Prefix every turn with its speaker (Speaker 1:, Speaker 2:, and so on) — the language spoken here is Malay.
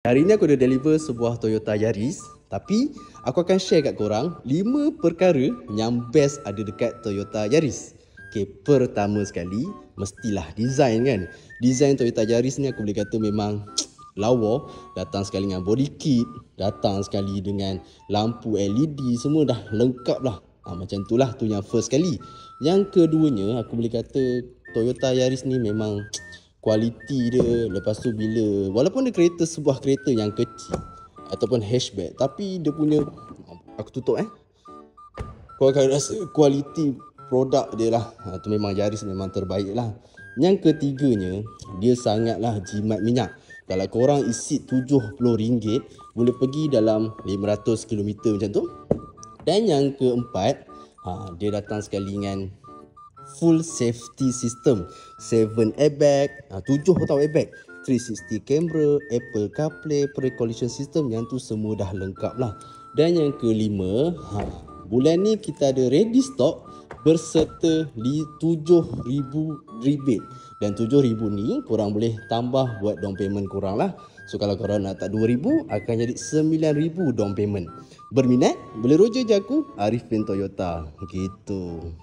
Speaker 1: Hari ni aku dah deliver sebuah Toyota Yaris. Tapi aku akan share kat korang 5 perkara yang best ada dekat Toyota Yaris. Okay, pertama sekali mestilah design kan. Design Toyota Yaris ni aku boleh kata memang lawa. Datang sekali dengan body kit, datang sekali dengan lampu LED, semua dah lengkap lah. Macam tu lah, tu yang first sekali. Yang keduanya aku boleh kata Toyota Yaris ni memang kualiti dia. Lepas tu bila walaupun dia kereta, sebuah kereta yang kecil ataupun hatchback, tapi dia punya, aku tutup kau akan rasa kualiti produk dia lah. Tu memang Yaris memang terbaik lah. Yang ketiganya, dia sangatlah jimat minyak. Kalau korang isi RM70 boleh pergi dalam 500 km macam tu. Dan yang keempat, dia datang sekali dengan full safety system, 7 airbag, 7 tau airbag, 360 camera, Apple CarPlay, pre-collision system, yang tu semua dah lengkap lah. Dan yang kelima, bulan ni kita ada ready stock berserta 7,000 rebate. Dan 7,000 ni korang boleh tambah buat down payment korang lah. So kalau korang nak tak 2,000, akan jadi 9,000 down payment. Berminat? Boleh roja je aku, Arif bin Toyota. Gitu.